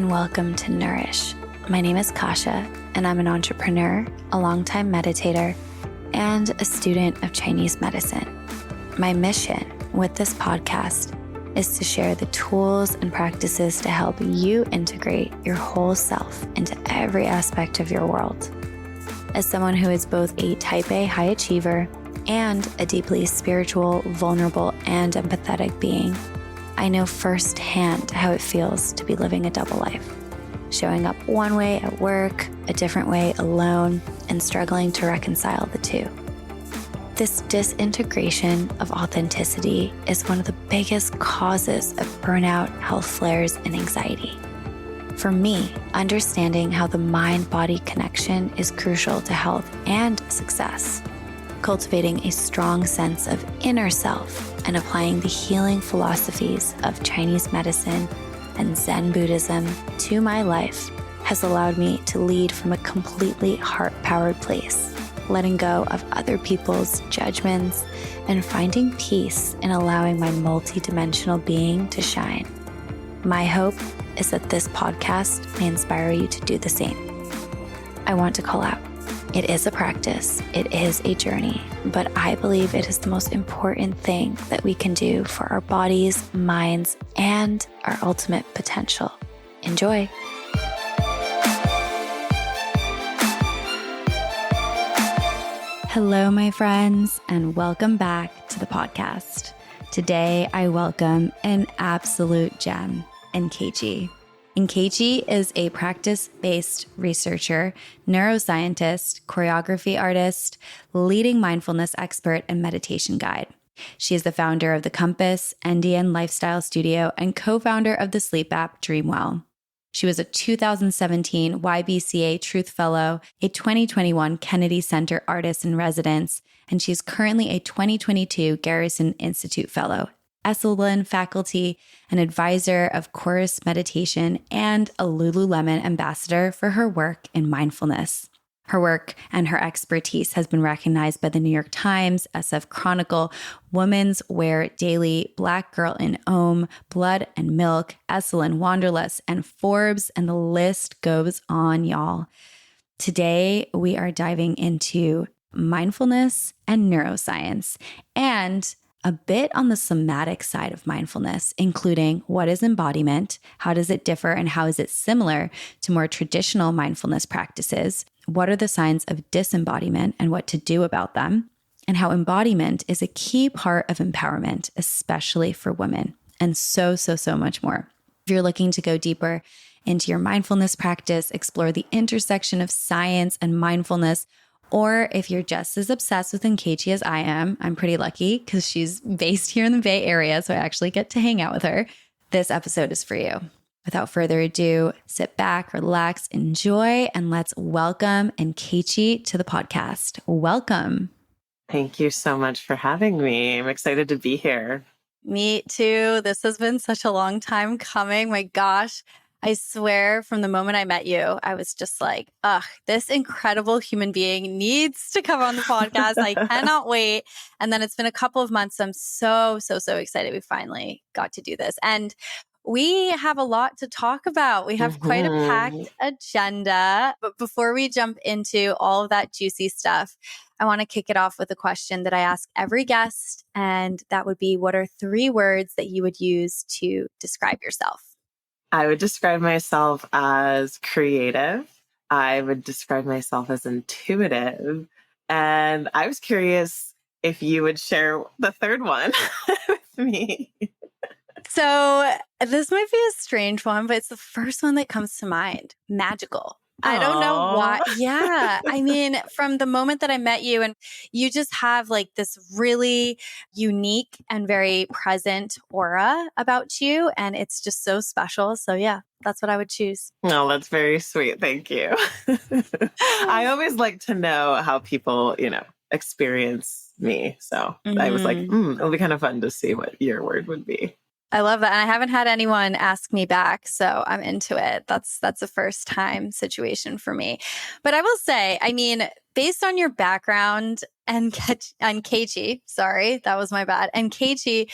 and welcome to Nourish. My name is Kasha, and I'm an entrepreneur, a longtime meditator, and a student of Chinese medicine. My mission with this podcast is to share the tools and practices to help you integrate your whole self into every aspect of your world. As someone who is both a type A high achiever and a deeply spiritual, vulnerable, and empathetic being, I know firsthand how it feels to be living a double life, showing up one way at work, a different way alone, and struggling to reconcile the two. This disintegration of authenticity is one of the biggest causes of burnout, health flares, and anxiety. For me, understanding how the mind-body connection is crucial to health and success, cultivating a strong sense of inner self, and applying the healing philosophies of Chinese medicine and Zen Buddhism to my life has allowed me to lead from a completely heart-powered place, letting go of other people's judgments and finding peace in allowing my multidimensional being to shine. My hope is that this podcast may inspire you to do the same. I want to call out, it is a practice, it is a journey, but I believe it is the most important thing that we can do for our bodies, minds, and our ultimate potential. Enjoy. Hello, my friends, and welcome back to the podcast. Today, I welcome an absolute gem, Nkechi. Nkechi is a practice-based researcher, neuroscientist, choreography artist, leading mindfulness expert, and meditation guide. She is the founder of The Compass, Indian Lifestyle Studio, and co-founder of the sleep app DreamWell. She was a 2017 YBCA Truth Fellow, a 2021 Kennedy Center Artist in Residence, and she's currently a 2022 Garrison Institute Fellow, Esalen faculty, an advisor of Chorus Meditation, and a Lululemon ambassador for her work in mindfulness. Her work and her expertise has been recognized by the New York Times, SF Chronicle, Women's Wear Daily, Black Girl in Om, Blood and Milk, Esalen Wanderlust, and Forbes, and the list goes on, y'all. Today, we are diving into mindfulness and neuroscience, and a bit on the somatic side of mindfulness, including what is embodiment, how does it differ, and how is it similar to more traditional mindfulness practices, what are the signs of disembodiment and what to do about them, and how embodiment is a key part of empowerment, especially for women, and so much more. If you're looking to go deeper into your mindfulness practice, explore the intersection of science and mindfulness, or if you're just as obsessed with Nkechi as I am, I'm pretty lucky because she's based here in the Bay Area, so I actually get to hang out with her. This episode is for you. Without further ado, sit back, relax, enjoy, and let's welcome Nkechi to the podcast. Welcome. Thank you so much for having me. I'm excited to be here. Me too. This has been such a long time coming. My gosh. I swear from the moment I met you, I was just like, this incredible human being needs to come on the podcast. I cannot wait. And then it's been a couple of months. So I'm so excited we finally got to do this. And we have a lot to talk about. We have quite a packed agenda. But before we jump into all of that juicy stuff, I want to kick it off with a question that I ask every guest. And that would be, what are 3 words that you would use to describe yourself? I would describe myself as creative. I would describe myself as intuitive. And I was curious if you would share the third one with me. So this might be a strange one, but it's the first one that comes to mind. Magical. I don't know why. Yeah. I mean, from the moment that I met you, and you just have like this really unique and very present aura about you. And it's just so special. So yeah, that's what I would choose. Oh, that's very sweet. Thank you. I always like to know how people, experience me. So I was like, it'll be kind of fun to see what your word would be. I love that. And I haven't had anyone ask me back, so I'm into it. That's a first time situation for me. But I will say, I mean, based on your background and Nkechi, sorry, that was my bad. Nkechi,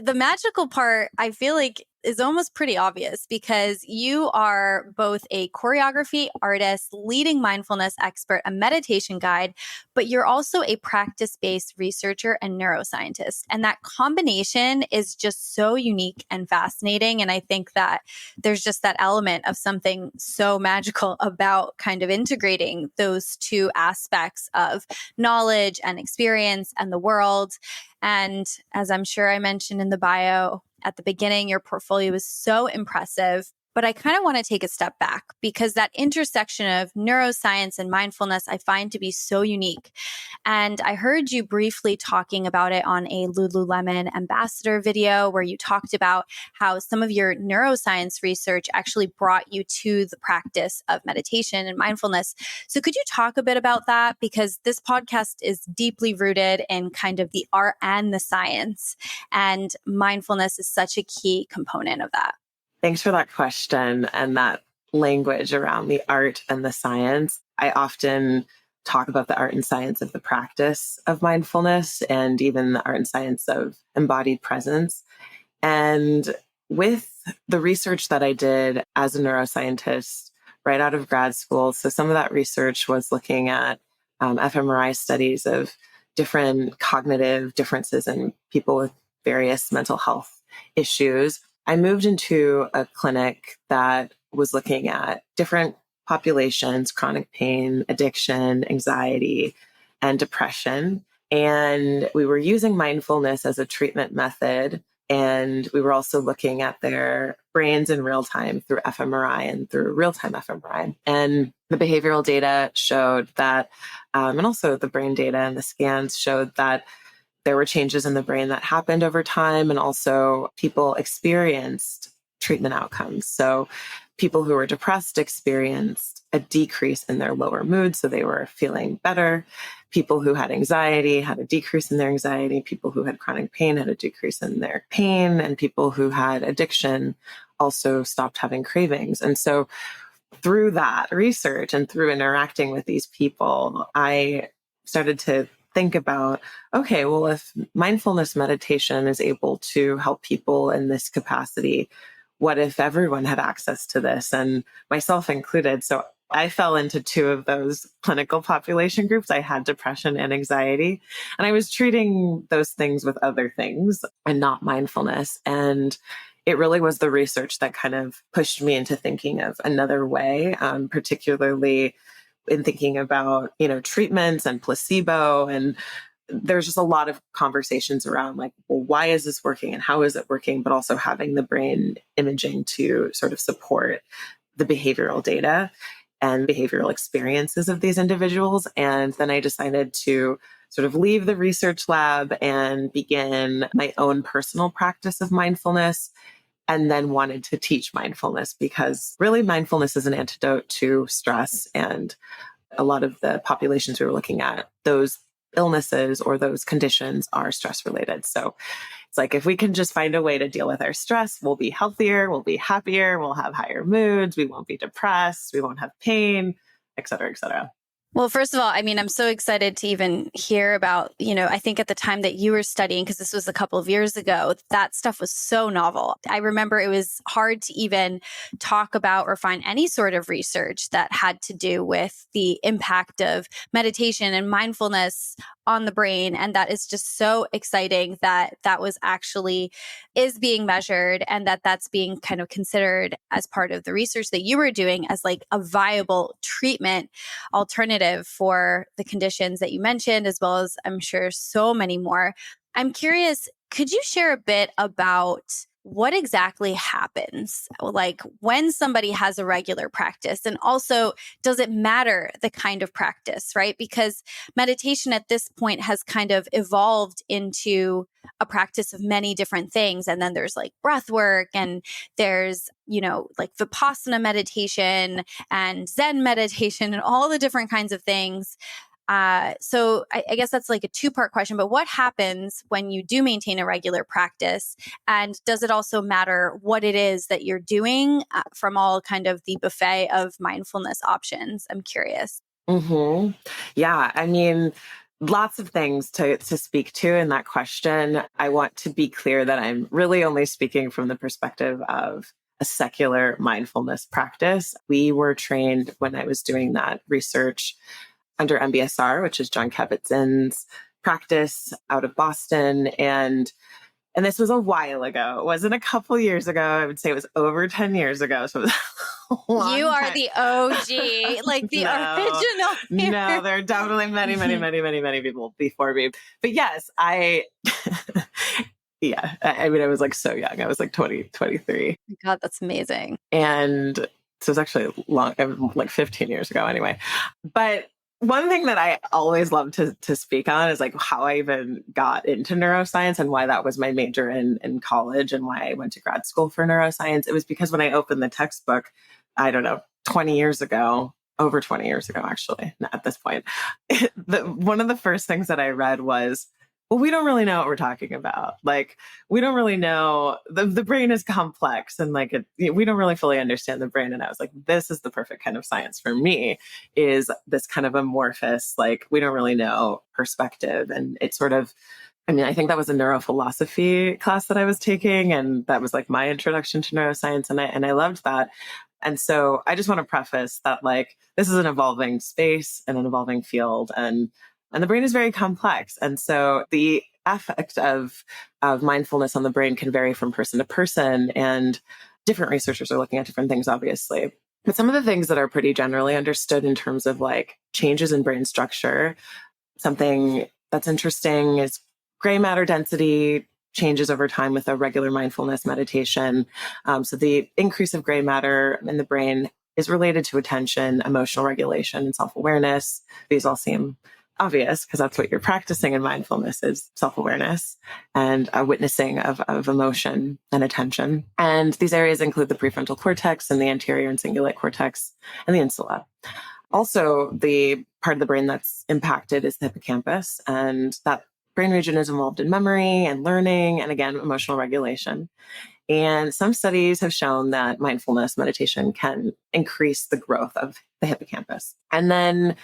the magical part, I feel like is almost pretty obvious because you are both a choreography artist, leading mindfulness expert, a meditation guide, but you're also a practice-based researcher and neuroscientist. And that combination is just so unique and fascinating. And I think that there's just that element of something so magical about kind of integrating those two aspects of knowledge and experience and the world. And as I'm sure I mentioned in the bio at the beginning, your portfolio is so impressive. But I kind of want to take a step back because that intersection of neuroscience and mindfulness I find to be so unique. And I heard you briefly talking about it on a Lululemon ambassador video where you talked about how some of your neuroscience research actually brought you to the practice of meditation and mindfulness. So could you talk a bit about that? Because this podcast is deeply rooted in kind of the art and the science, and mindfulness is such a key component of that. Thanks for that question and that language around the art and the science. I often talk about the art and science of the practice of mindfulness and even the art and science of embodied presence. And with the research that I did as a neuroscientist right out of grad school, so some of that research was looking at fMRI studies of different cognitive differences in people with various mental health issues. I moved into a clinic that was looking at different populations, chronic pain, addiction, anxiety, and depression. And we were using mindfulness as a treatment method. And we were also looking at their brains in real time through fMRI and through real-time fMRI. And the behavioral data showed that, and also the brain data and the scans showed that there were changes in the brain that happened over time, and also people experienced treatment outcomes. So people who were depressed experienced a decrease in their lower mood, so they were feeling better. People who had anxiety had a decrease in their anxiety. People who had chronic pain had a decrease in their pain. And people who had addiction also stopped having cravings. And so through that research and through interacting with these people, I started to think about, okay, well, if mindfulness meditation is able to help people in this capacity, what if everyone had access to this, and myself included? So I fell into two of those clinical population groups. I had depression and anxiety, and I was treating those things with other things and not mindfulness. And it really was the research that kind of pushed me into thinking of another way, particularly in thinking about, treatments and placebo. And there's just a lot of conversations around like, well, why is this working and how is it working? But also having the brain imaging to sort of support the behavioral data and behavioral experiences of these individuals. And then I decided to sort of leave the research lab and begin my own personal practice of mindfulness, and then wanted to teach mindfulness because really mindfulness is an antidote to stress. And a lot of the populations we were looking at, those illnesses or those conditions are stress related. So it's like, if we can just find a way to deal with our stress, we'll be healthier, we'll be happier, we'll have higher moods, we won't be depressed, we won't have pain, et cetera, et cetera. Well, first of all, I mean, I'm so excited to even hear about, I think at the time that you were studying, because this was a couple of years ago, that stuff was so novel. I remember it was hard to even talk about or find any sort of research that had to do with the impact of meditation and mindfulness on the brain. And that is just so exciting that that was actually is being measured, and that that's being kind of considered as part of the research that you were doing as like a viable treatment alternative for the conditions that you mentioned, as well as I'm sure so many more. I'm curious, could you share a bit about what exactly happens, like when somebody has a regular practice? And also, does it matter the kind of practice, right? Because meditation at this point has kind of evolved into a practice of many different things. And then there's like breath work, and there's, like Vipassana meditation and Zen meditation and all the different kinds of things. So I guess that's like a two-part question, but what happens when you do maintain a regular practice? And does it also matter what it is that you're doing from all kind of the buffet of mindfulness options? I'm curious. Mm-hmm. Yeah. I mean, lots of things to speak to in that question. I want to be clear that I'm really only speaking from the perspective of a secular mindfulness practice. We were trained when I was doing that research under MBSR, which is John Kabat-Zinn's practice out of Boston. And this was a while ago. It wasn't a couple years ago. I would say it was over 10 years ago. So it was a long You are time. the OG, like the original. No, there are definitely many people before me. But yes, yeah, I mean, I was like so young. I was like 23. God, that's amazing. And so it was actually like 15 years ago anyway. But one thing that I always love to speak on is like how I even got into neuroscience and why that was my major in college and why I went to grad school for neuroscience. It was because when I opened the textbook, I don't know, 20 years ago, over 20 years ago, actually, at this point, one of the first things that I read was, well, we don't really know what we're talking about. Like, we don't really know, the brain is complex and like, we don't really fully understand the brain. And I was like, this is the perfect kind of science for me, is this kind of amorphous, like, we don't really know perspective. And it sort of, I mean, I think that was a neurophilosophy class that I was taking. And that was like my introduction to neuroscience. And I loved that. And so I just want to preface that, like, this is an evolving space and an evolving field, and the brain is very complex. And so the effect of mindfulness on the brain can vary from person to person, and different researchers are looking at different things, obviously. But some of the things that are pretty generally understood in terms of like changes in brain structure, something that's interesting is gray matter density changes over time with a regular mindfulness meditation. So the increase of gray matter in the brain is related to attention, emotional regulation, and self-awareness. These all seem obvious because that's what you're practicing in mindfulness, is self-awareness and a witnessing of emotion and attention. And these areas include the prefrontal cortex and the anterior and cingulate cortex and the insula. Also, the part of the brain that's impacted is the hippocampus, and that brain region is involved in memory and learning and, again, emotional regulation. And some studies have shown that mindfulness meditation can increase the growth of the hippocampus. And then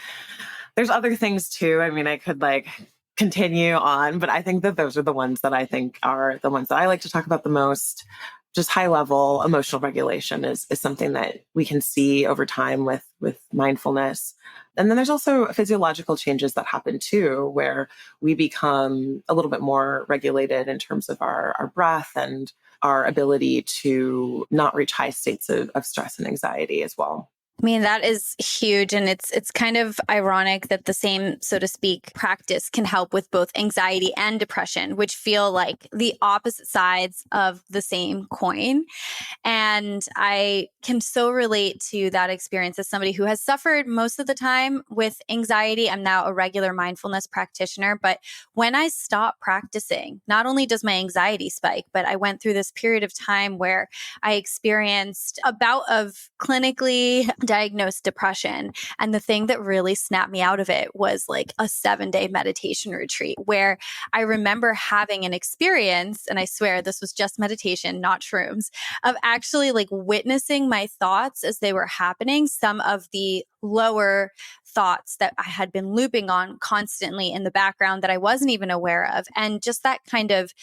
there's other things too. I mean, I could like continue on, but I think that those are the ones that I think are the ones that I like to talk about the most. Just high level emotional regulation is something that we can see over time with mindfulness. And then there's also physiological changes that happen too, where we become a little bit more regulated in terms of our breath and our ability to not reach high states of stress and anxiety as well. I mean, that is huge. And it's kind of ironic that the same, so to speak, practice can help with both anxiety and depression, which feel like the opposite sides of the same coin. And I can so relate to that experience as somebody who has suffered most of the time with anxiety. I'm now a regular mindfulness practitioner. But when I stopped practicing, not only does my anxiety spike, but I went through this period of time where I experienced a bout of clinically diagnosed depression. And the thing that really snapped me out of it was like a 7-day meditation retreat where I remember having an experience, and I swear this was just meditation, not shrooms, of actually like witnessing my thoughts as they were happening, some of the lower thoughts that I had been looping on constantly in the background that I wasn't even aware of. And just that kind of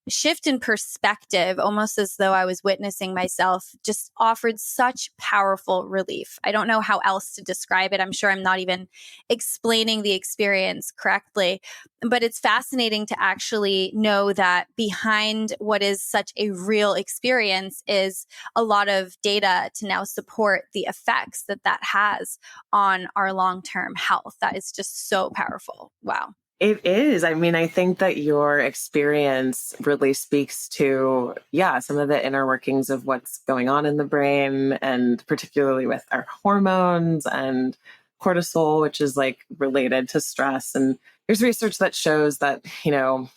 shift in perspective, almost as though I was witnessing myself, just offered such powerful relief. I don't know how else to describe it. I'm sure I'm not even explaining the experience correctly, but it's fascinating to actually know that behind what is such a real experience is a lot of data to now support the effects that has on our long-term health. That is just so powerful. Wow. It is. I mean, I think that your experience really speaks to, some of the inner workings of what's going on in the brain, and particularly with our hormones and cortisol, which is like related to stress. And there's research that shows that,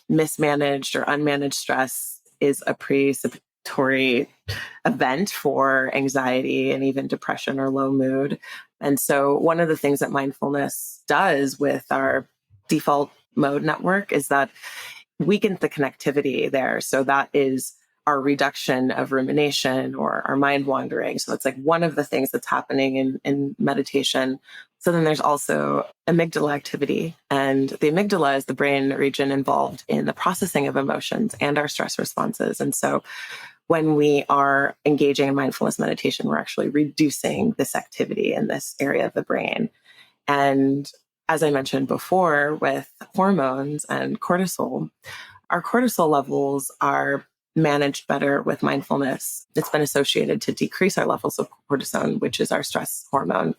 mismanaged or unmanaged stress is a precipitory event for anxiety and even depression or low mood. And so one of the things that mindfulness does with our default mode network is that weakens the connectivity there. So that is our reduction of rumination or our mind wandering. So that's like one of the things that's happening in meditation. So then there's also amygdala activity. And the amygdala is the brain region involved in the processing of emotions and our stress responses. And so when we are engaging in mindfulness meditation, we're actually reducing this activity in this area of the brain. And as I mentioned before, with hormones and cortisol, our cortisol levels are managed better with mindfulness. It's been associated to decrease our levels of cortisol, which is our stress hormone.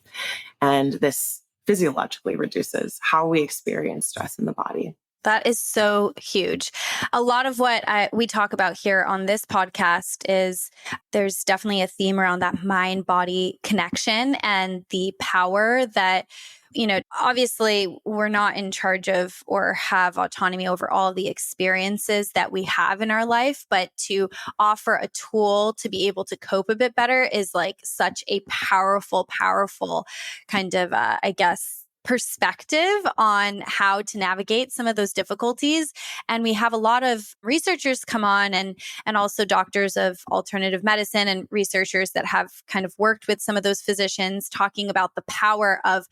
And this physiologically reduces how we experience stress in the body. That is so huge. A lot of what we talk about here on this podcast is there's definitely a theme around that mind-body connection and the power that, obviously we're not in charge of or have autonomy over all the experiences that we have in our life, but to offer a tool to be able to cope a bit better is like such a powerful kind of, perspective on how to navigate some of those difficulties. And we have a lot of researchers come on and also doctors of alternative medicine and researchers that have kind of worked with some of those physicians talking about the power of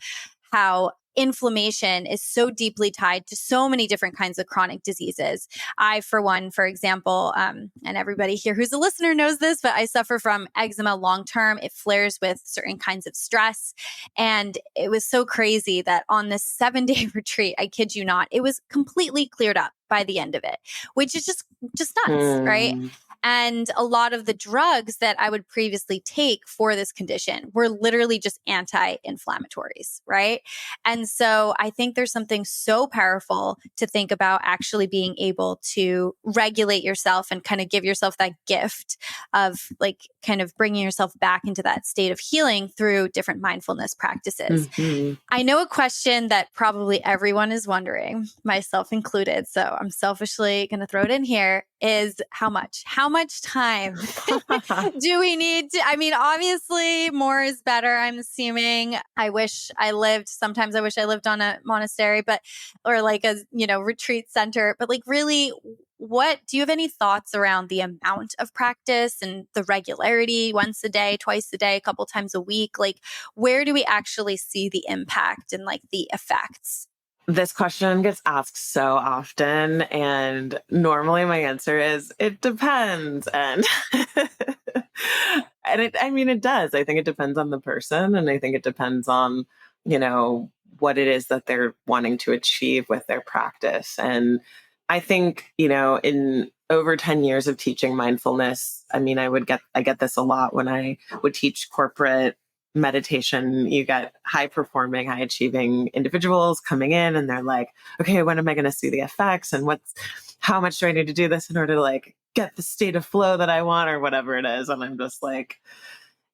how inflammation is so deeply tied to so many different kinds of chronic diseases. I, for one, for example, and everybody here who's a listener knows this, but I suffer from eczema long-term. It flares with certain kinds of stress. And it was so crazy that on this 7-day retreat, I kid you not, it was completely cleared up by the end of it, which is just nuts, right? And a lot of the drugs that I would previously take for this condition were literally just anti-inflammatories, right? And so I think there's something so powerful to think about actually being able to regulate yourself and kind of give yourself that gift of like kind of bringing yourself back into that state of healing through different mindfulness practices. Mm-hmm. I know a question that probably everyone is wondering, myself included, so I'm selfishly going to throw it in here, is how much time do we need to, obviously more is better, I'm assuming. Sometimes I wish I lived on a monastery, or like a, retreat center, but like really, do you have any thoughts around the amount of practice and the regularity, once a day, twice a day, a couple times a week? Like, where do we actually see the impact and like the effects? This question gets asked so often, and normally my answer is, it depends. And it does. I think it depends on the person, and I think it depends on, what it is that they're wanting to achieve with their practice. And I think, in over 10 years of teaching mindfulness, I get this a lot when I would teach corporate meditation. You get high performing, high achieving individuals coming in, and they're like, okay, when am I going to see the effects? And how much do I need to do this in order to like get the state of flow that I want, or whatever it is? And I'm just like,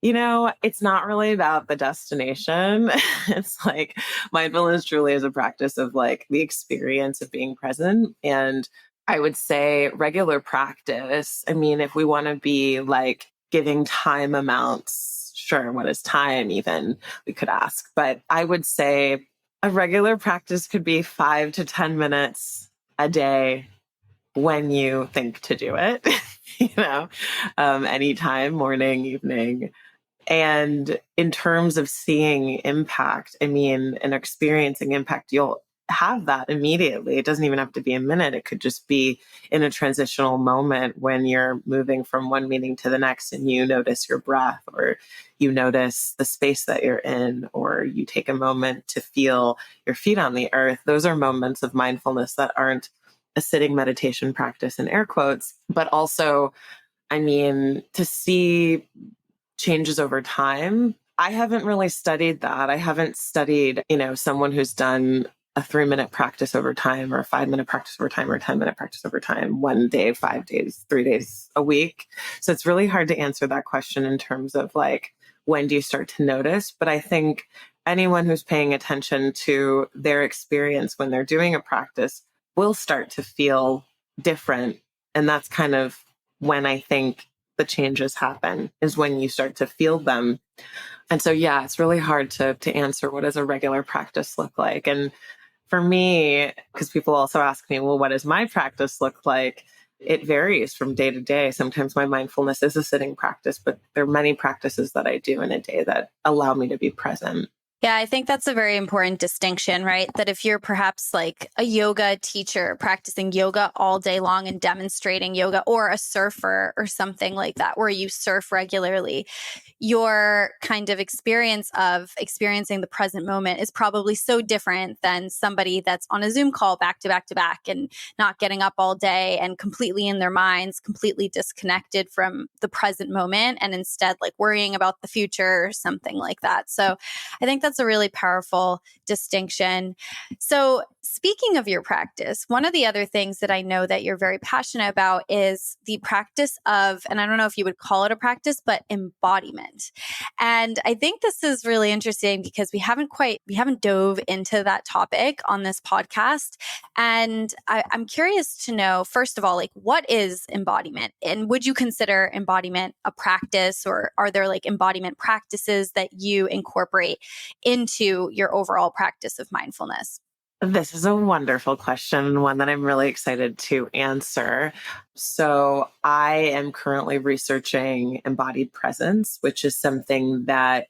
it's not really about the destination. It's like mindfulness truly is a practice of like the experience of being present. And I would say regular practice. If we want to be like giving time amounts, sure, what is time even? We could ask. But I would say a regular practice could be 5 to 10 minutes a day when you think to do it, anytime, morning, evening. And in terms of seeing impact, and experiencing impact, you'll have that immediately. It doesn't even have to be a minute. It could just be in a transitional moment when you're moving from one meeting to the next and you notice your breath, or you notice the space that you're in, or you take a moment to feel your feet on the earth. Those are moments of mindfulness that aren't a sitting meditation practice in air quotes, but also, to see changes over time. I haven't really studied that. I haven't studied, someone who's done a 3-minute practice over time, or a 5-minute practice over time, or a 10-minute practice over time, 1 day, 5 days, 3 days a week. So it's really hard to answer that question in terms of like, when do you start to notice? But I think anyone who's paying attention to their experience when they're doing a practice will start to feel different. And that's kind of when I think the changes happen, is when you start to feel them. And so, yeah, it's really hard to answer what does a regular practice look like. And for me, because people also ask me, well, what does my practice look like? it varies from day to day. Sometimes my mindfulness is a sitting practice, but there are many practices that I do in a day that allow me to be present. Yeah, I think that's a very important distinction, right? That if you're perhaps like a yoga teacher practicing yoga all day long and demonstrating yoga, or a surfer or something like that, where you surf regularly, your kind of experience of experiencing the present moment is probably so different than somebody that's on a Zoom call back to back to back and not getting up all day and completely in their minds, completely disconnected from the present moment and instead like worrying about the future or something like that. So I think that's a really powerful distinction. So speaking of your practice, one of the other things that I know that you're very passionate about is the practice of, and I don't know if you would call it a practice, but embodiment. And I think this is really interesting because we haven't dove into that topic on this podcast. And I'm curious to know, first of all, like what is embodiment? And would you consider embodiment a practice, or are there like embodiment practices that you incorporate into your overall practice of mindfulness? This is a wonderful question, one that I'm really excited to answer. So I am currently researching embodied presence, which is something that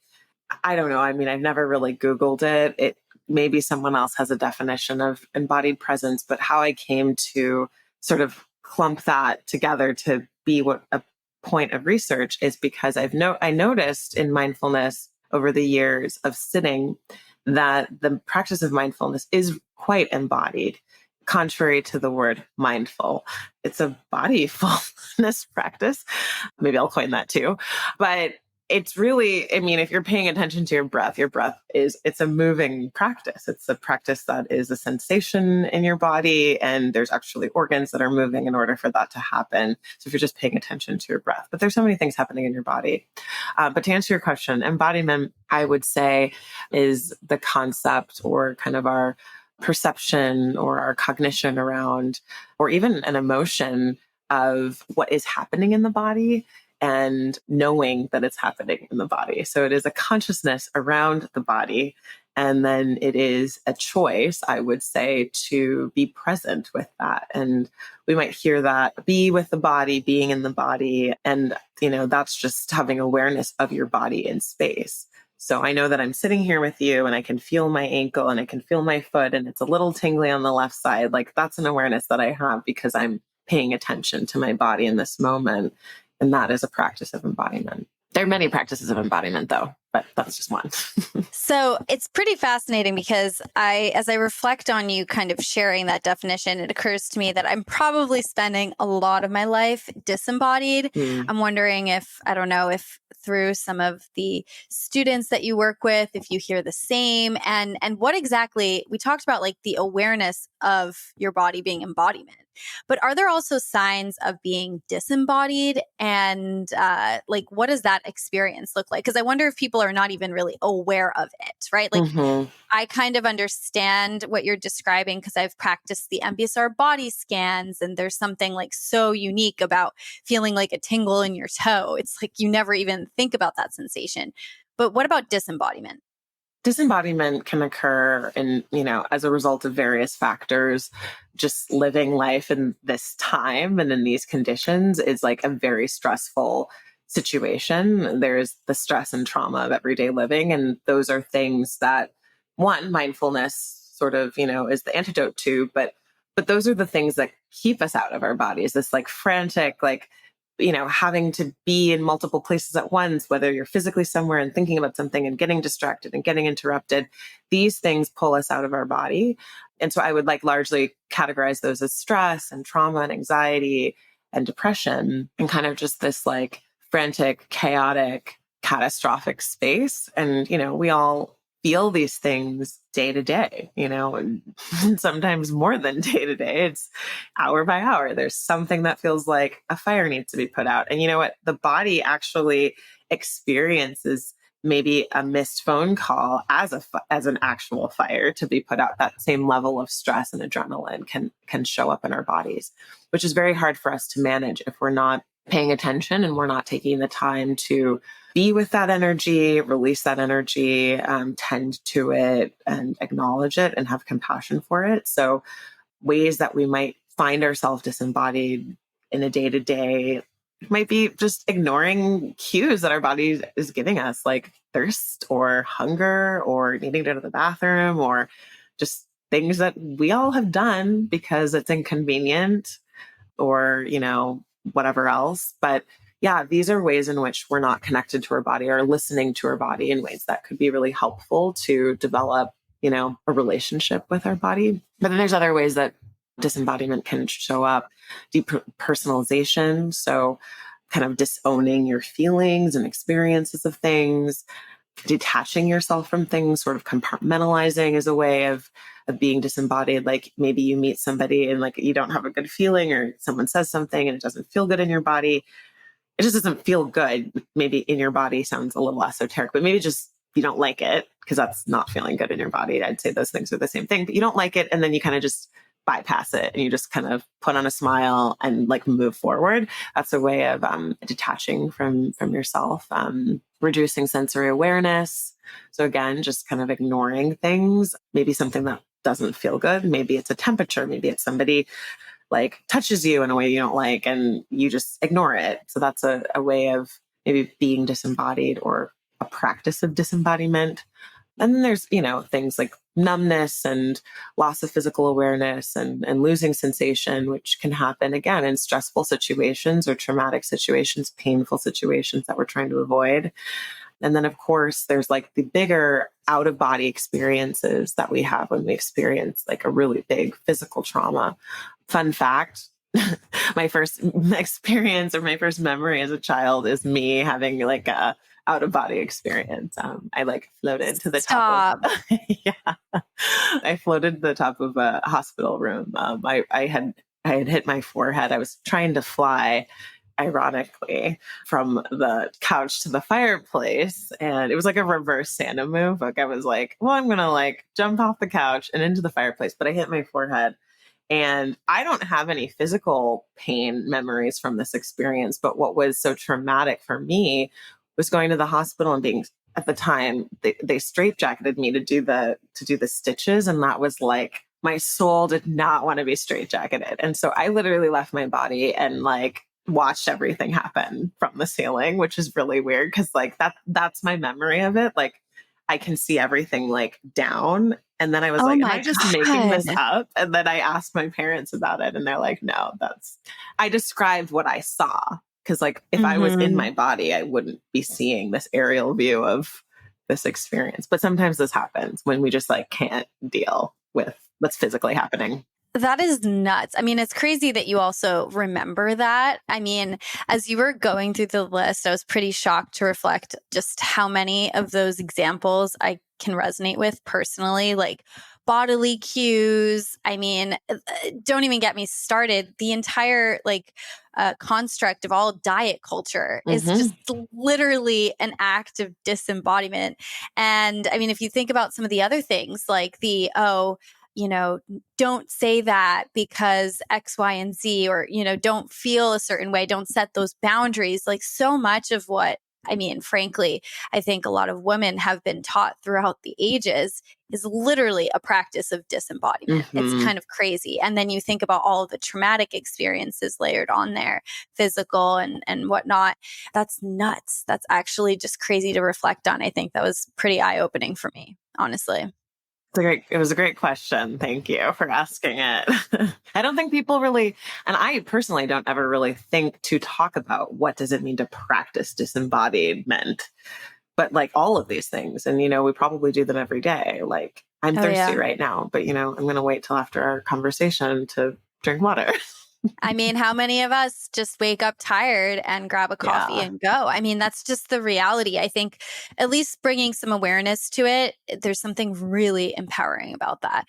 I don't know. I mean, I've never really Googled it. Maybe someone else has a definition of embodied presence, but how I came to sort of clump that together to be what a point of research is because I noticed in mindfulness over the years of sitting that the practice of mindfulness is quite embodied, contrary to the word mindful. It's a bodyfulness practice. Maybe I'll coin that too. But it's really, I mean, if you're paying attention to your breath it's a moving practice. It's a practice that is a sensation in your body, and there's actually organs that are moving in order for that to happen. So if you're just paying attention to your breath, but there's so many things happening in your body. But to answer your question, embodiment, I would say, is the concept or kind of our perception or our cognition around, or even an emotion of what is happening in the body and knowing that it's happening in the body. So it is a consciousness around the body. And then it is a choice, I would say, to be present with that. And we might hear that be with the body, being in the body. And, that's just having awareness of your body in space. So I know that I'm sitting here with you and I can feel my ankle and I can feel my foot and it's a little tingly on the left side. Like that's an awareness that I have because I'm paying attention to my body in this moment. And that is a practice of embodiment. There are many practices of embodiment, though, but that's just one. So it's pretty fascinating because as I reflect on you kind of sharing that definition, it occurs to me that I'm probably spending a lot of my life disembodied. I'm wondering if through some of the students that you work with, if you hear the same, and what exactly, we talked about like the awareness of your body being embodiment. But are there also signs of being disembodied? And what does that experience look like? Because I wonder if people are not even really aware of it, right? Like I kind of understand what you're describing because I've practiced the MBSR body scans, and there's something like so unique about feeling like a tingle in your toe. It's like you never even think about that sensation. But what about disembodiment? Disembodiment can occur as a result of various factors. Just living life in this time and in these conditions is like a very stressful situation. There's the stress and trauma of everyday living. And those are things that mindfulness sort of, is the antidote to, but those are the things that keep us out of our bodies. This like frantic, having to be in multiple places at once, whether you're physically somewhere and thinking about something and getting distracted and getting interrupted, these things pull us out of our body. And so I would largely categorize those as stress and trauma and anxiety and depression and kind of just this frantic, chaotic, catastrophic space. And, we all feel these things day to day, and sometimes more than day to day. It's hour by hour. There's something that feels like a fire needs to be put out. And you know what? The body actually experiences maybe a missed phone call as an actual fire to be put out. That same level of stress and adrenaline can show up in our bodies, which is very hard for us to manage if we're not paying attention and we're not taking the time to be with that energy, release that energy, tend to it and acknowledge it and have compassion for it. So ways that we might find ourselves disembodied in a day-to-day. It might be just ignoring cues that our body is giving us, like thirst or hunger or needing to go to the bathroom, or just things that we all have done because it's inconvenient or, whatever else. But yeah, these are ways in which we're not connected to our body or listening to our body in ways that could be really helpful to develop, a relationship with our body. But then there's other ways that disembodiment can show up. Depersonalization. So kind of disowning your feelings and experiences of things, detaching yourself from things, sort of compartmentalizing is a way of being disembodied. Like maybe you meet somebody and like you don't have a good feeling, or someone says something and it doesn't feel good in your body. It just doesn't feel good. Maybe in your body sounds a little esoteric, but maybe just you don't like it because that's not feeling good in your body. I'd say those things are the same thing, but you don't like it. And then you kind of just bypass it and you just kind of put on a smile and like move forward. That's a way of detaching from yourself, reducing sensory awareness. So again, just kind of ignoring things, maybe something that doesn't feel good. Maybe it's a temperature. Maybe it's somebody like touches you in a way you don't like and you just ignore it. So that's a way of maybe being disembodied or a practice of disembodiment. And then there's, things like numbness and loss of physical awareness and losing sensation, which can happen again in stressful situations or traumatic situations, painful situations that we're trying to avoid. And then, of course, there's like the bigger out of body experiences that we have when we experience like a really big physical trauma. Fun fact. My first experience or my first memory as a child is me having like a out of body experience. I like floated to the top of, yeah, I floated to the top of a hospital room. I had hit my forehead. I was trying to fly, ironically, from the couch to the fireplace. And it was like a reverse Santa move. Like I was like, well, I'm going to like jump off the couch and into the fireplace, but I hit my forehead. And I don't have any physical pain memories from this experience. But what was so traumatic for me was going to the hospital and being, at the time, they straitjacketed me to do the stitches. And that was like, my soul did not want to be straitjacketed. And so I literally left my body and like watched everything happen from the ceiling, which is really weird because like that's my memory of it. Like I can see everything like down. And then I was am I just making this up? And then I asked my parents about it and they're like, no, I described what I saw. Cause like if I was in my body, I wouldn't be seeing this aerial view of this experience. But sometimes this happens when we just like can't deal with what's physically happening. That is nuts. I mean, it's crazy that you also remember that. I mean, as you were going through the list, I was pretty shocked to reflect just how many of those examples I can resonate with personally, like bodily cues. I mean, don't even get me started. The entire construct of all diet culture is just literally an act of disembodiment. And I mean, if you think about some of the other things like don't say that because X, Y, and Z, or, don't feel a certain way, don't set those boundaries. Like so much of what, I mean, frankly, I think a lot of women have been taught throughout the ages is literally a practice of disembodiment. It's kind of crazy. And then you think about all of the traumatic experiences layered on there, physical and whatnot. That's nuts. That's actually just crazy to reflect on. I think that was pretty eye-opening for me, honestly. It was a great question. Thank you for asking it. I don't think people really, and I personally don't ever really think to talk about what does it mean to practice disembodiment, but like all of these things. And, we probably do them every day. Like I'm thirsty right now, but, I'm going to wait till after our conversation to drink water. I mean, how many of us just wake up tired and grab a coffee and go? I mean, that's just the reality. I think at least bringing some awareness to it, there's something really empowering about that.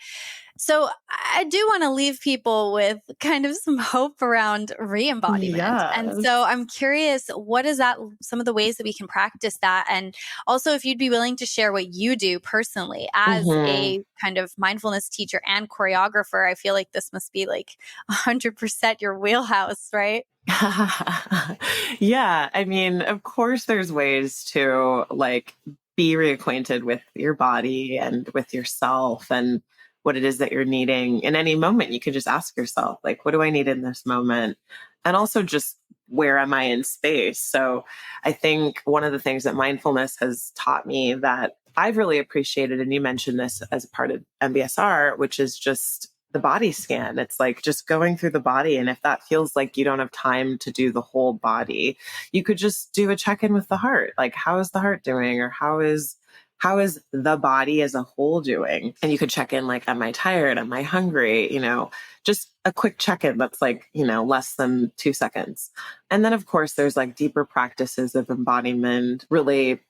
So I do want to leave people with kind of some hope around re-embodiment. Yes. And so I'm curious, what is that, some of the ways that we can practice that? And also if you'd be willing to share what you do personally as a kind of mindfulness teacher and choreographer, I feel like this must be like 100% your wheelhouse, right? Yeah. I mean, of course there's ways to like be reacquainted with your body and with yourself and what it is that you're needing in any moment. You could just ask yourself, like, what do I need in this moment? and also just where am I in space? So I think one of the things that mindfulness has taught me that I've really appreciated, and you mentioned this as a part of MBSR, which is just the body scan. It's like just going through the body. And if that feels like you don't have time to do the whole body, you could just do a check-in with the heart. Like, how is the heart doing? Or how is the body as a whole doing? And you could check in like, am I tired? Am I hungry? Just a quick check-in that's like, less than 2 seconds. And then of course there's like deeper practices of embodiment, really,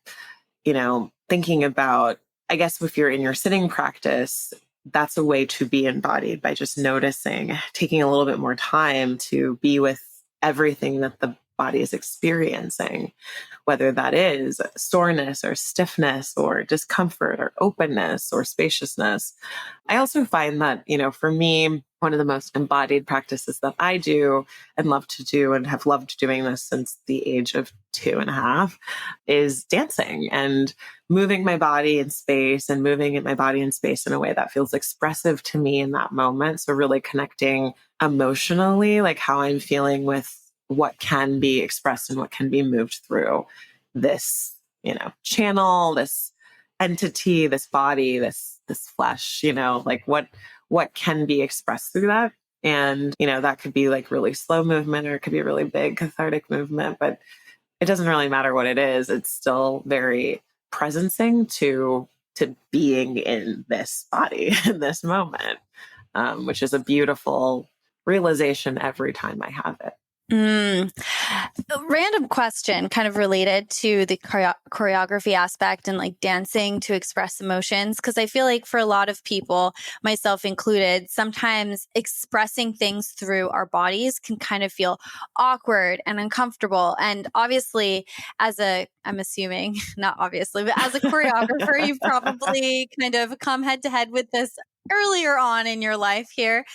thinking about, I guess if you're in your sitting practice, that's a way to be embodied by just noticing, taking a little bit more time to be with everything that the body is experiencing, whether that is soreness or stiffness or discomfort or openness or spaciousness. I also find that, for me, one of the most embodied practices that I do and love to do and have loved doing this since the age of 2.5 is dancing and moving my body in space and moving my body in space in a way that feels expressive to me in that moment. So really connecting emotionally, like how I'm feeling with what can be expressed and what can be moved through this, channel, this entity, this body, this flesh, like what can be expressed through that. And, that could be like really slow movement, or it could be a really big cathartic movement, but it doesn't really matter what it is. It's still very presencing to being in this body in this moment, which is a beautiful realization every time I have it. Random question, kind of related to the choreography aspect and like dancing to express emotions. Because I feel like for a lot of people, myself included, sometimes expressing things through our bodies can kind of feel awkward and uncomfortable. And obviously, I'm assuming, not obviously, but as a choreographer, you've probably kind of come head to head with this earlier on in your life here.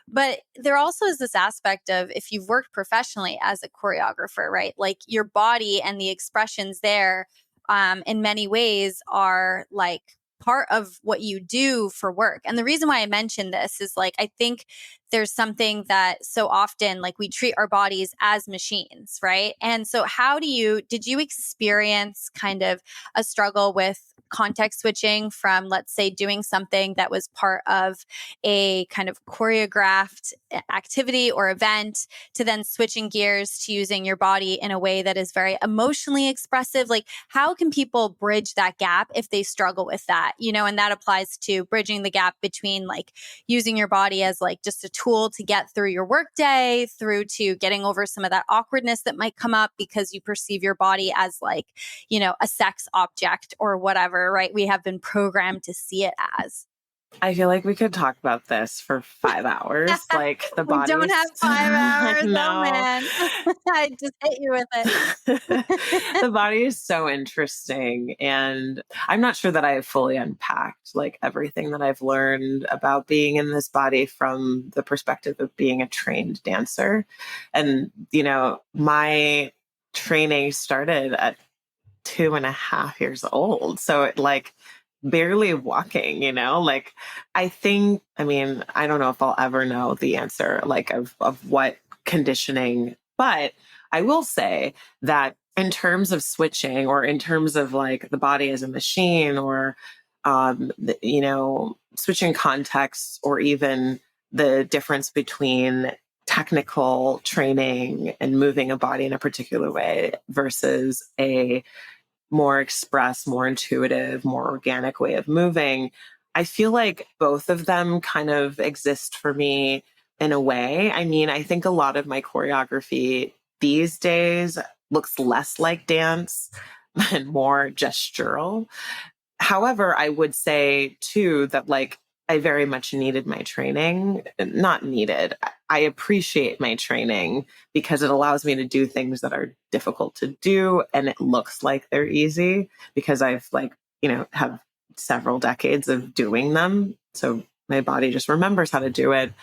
But there also is this aspect of, if you've worked professionally as a choreographer, right? Like your body and the expressions there, in many ways are like part of what you do for work. And the reason why I mention this is like, I think there's something that so often, like, we treat our bodies as machines, right? And so did you experience kind of a struggle with context switching from, let's say, doing something that was part of a kind of choreographed activity or event to then switching gears to using your body in a way that is very emotionally expressive? Like, how can people bridge that gap if they struggle with that? And that applies to bridging the gap between like using your body as like just a tool to get through your workday, through to getting over some of that awkwardness that might come up because you perceive your body as like, a sex object or whatever, right? We have been programmed to see it as. I feel like we could talk about this for 5 hours. Like the We body. don't have 5 hours. No. Oh man. I just hit you with it. The body is so interesting. And I'm not sure that I have fully unpacked like everything that I've learned about being in this body from the perspective of being a trained dancer. And, my training started at 2.5 years old. So it like barely walking, like I don't know if I'll ever know the answer like of what conditioning, but I will say that in terms of switching, or in terms of like the body as a machine, or, switching contexts, or even the difference between technical training and moving a body in a particular way versus a more express, more intuitive, more organic way of moving. I feel like both of them kind of exist for me in a way. I think a lot of my choreography these days looks less like dance and more gestural. However, I would say too that like I very much needed my training. Not needed. I appreciate my training because it allows me to do things that are difficult to do, and it looks like they're easy because I've like, have several decades of doing them. So my body just remembers how to do it.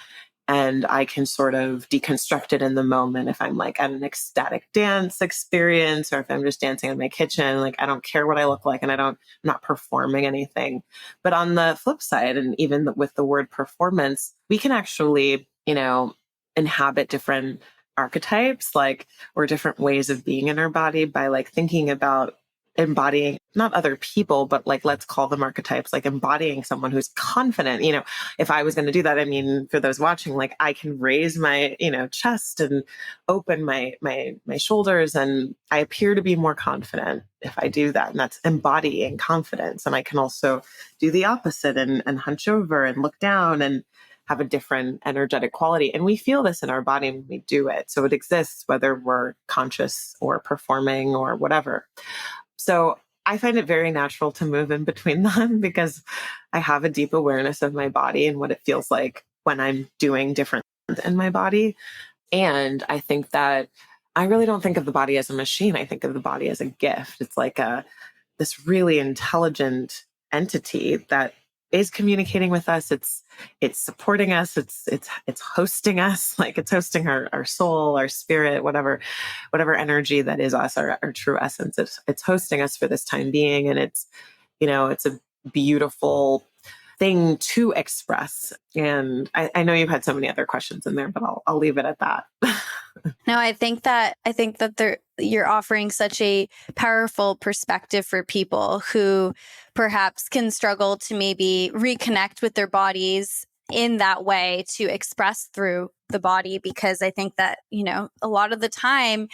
And I can sort of deconstruct it in the moment if I'm like at an ecstatic dance experience, or if I'm just dancing in my kitchen. Like, I don't care what I look like, and I'm not performing anything. But on the flip side, and even with the word performance, we can actually, inhabit different archetypes, like, or different ways of being in our body by like thinking about embodying not other people, but like, let's call them archetypes, like embodying someone who's confident. If I was going to do that, I mean, for those watching, like I can raise my, chest and open my shoulders, and I appear to be more confident if I do that. And that's embodying confidence. And I can also do the opposite and hunch over and look down and have a different energetic quality. And we feel this in our body when we do it. So it exists whether we're conscious or performing or whatever. So I find it very natural to move in between them because I have a deep awareness of my body and what it feels like when I'm doing different in my body. And I think that I really don't think of the body as a machine. I think of the body as a gift. It's like this really intelligent entity that is communicating with us. It's supporting us. It's hosting us, like it's hosting our soul, our spirit, whatever energy that is us, our true essence. It's hosting us for this time being. And it's a beautiful thing to express. And I know you've had so many other questions in there, but I'll leave it at that. No, I think that you're offering such a powerful perspective for people who perhaps can struggle to maybe reconnect with their bodies in that way, to express through the body. Because I think that, a lot of the time,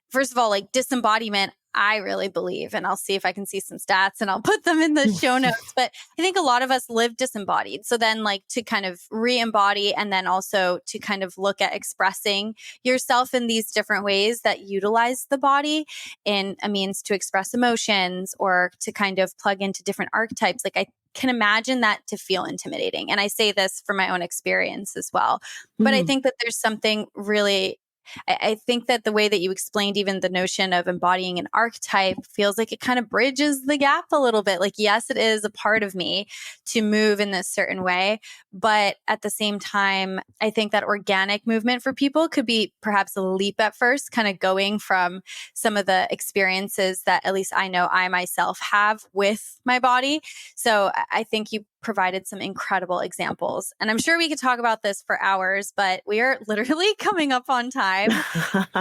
first of all, like disembodiment, I really believe, and I'll see if I can see some stats and I'll put them in the show notes, but I think a lot of us live disembodied. So then like to kind of re-embody, and then also to kind of look at expressing yourself in these different ways that utilize the body in a means to express emotions or to kind of plug into different archetypes. Like I can imagine that to feel intimidating. And I say this from my own experience as well. But I think that there's something really, I think that the way that you explained even the notion of embodying an archetype feels like it kind of bridges the gap a little bit. Like, yes, it is a part of me to move in this certain way. But at the same time, I think that organic movement for people could be perhaps a leap at first, kind of going from some of the experiences that at least I know I myself have with my body. So I think you provided some incredible examples. And I'm sure we could talk about this for hours, but we are literally coming up on time.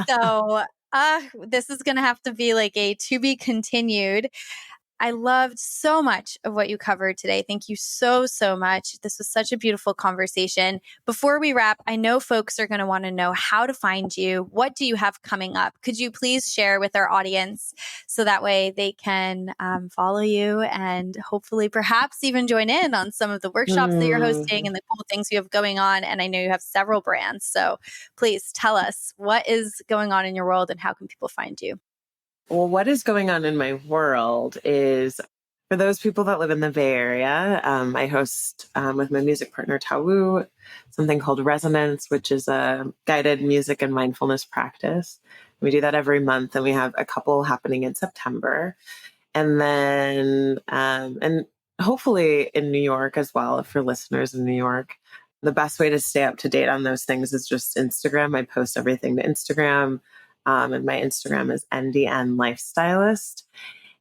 So this is going to have to be like a to be continued. I loved so much of what you covered today. Thank you so, so much. This was such a beautiful conversation. Before we wrap, I know folks are going to want to know how to find you. What do you have coming up? Could you please share with our audience so that way they can follow you and hopefully perhaps even join in on some of the workshops that you're hosting and the cool things you have going on? And I know you have several brands. So please tell us what is going on in your world and how can people find you? Well, what is going on in my world is, for those people that live in the Bay Area, I host with my music partner, Tawu, something called Resonance, which is a guided music and mindfulness practice. We do that every month, and we have a couple happening in September. And then, and hopefully in New York as well, for listeners in New York. The best way to stay up to date on those things is just Instagram. I post everything to Instagram. And my Instagram is NDN Lifestylist.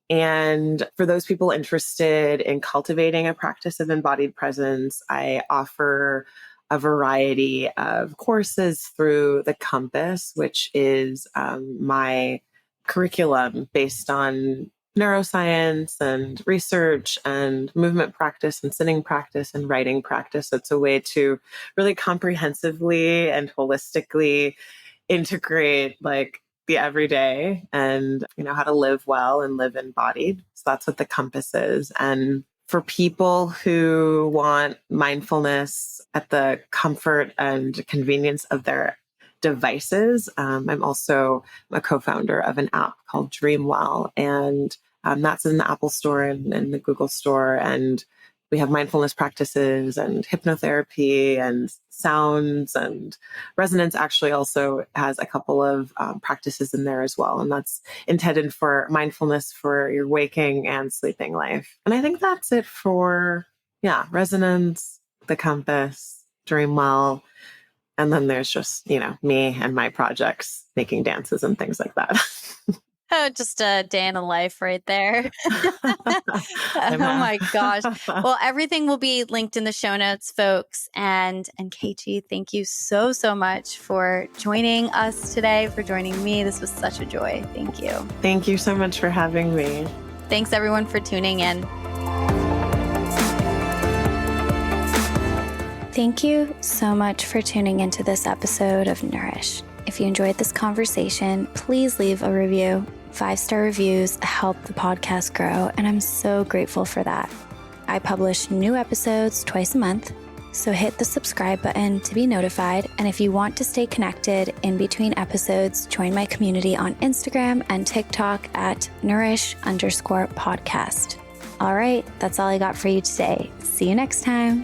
And for those people interested in cultivating a practice of embodied presence, I offer a variety of courses through the Compass, which is my curriculum based on neuroscience and research and movement practice and sitting practice and writing practice. It's a way to really comprehensively and holistically integrate like the everyday and how to live well and live embodied. So that's what the Compass is. And for people who want mindfulness at the comfort and convenience of their devices, I'm also a co-founder of an app called Dreamwell, and that's in the Apple Store and the Google Store. And we have mindfulness practices and hypnotherapy and sounds, and Resonance actually also has a couple of practices in there as well. And that's intended for mindfulness for your waking and sleeping life. And I think that's it for, Resonance, the Compass, Dreamwell. And then there's just, me and my projects, making dances and things like that. Oh, just a day in the life right there. Oh my gosh. Well, everything will be linked in the show notes, folks. And Nkechi, thank you so, so much for joining us today, for joining me. This was such a joy. Thank you. Thank you so much for having me. Thanks everyone for tuning in. Thank you so much for tuning into this episode of Nourish. If you enjoyed this conversation, please leave a review. 5-star reviews help the podcast grow, and I'm so grateful for that. I publish new episodes twice a month, so hit the subscribe button to be notified. And if you want to stay connected in between episodes, join my community on Instagram and TikTok at nourish_podcast. All right, that's all I got for you today. See you next time.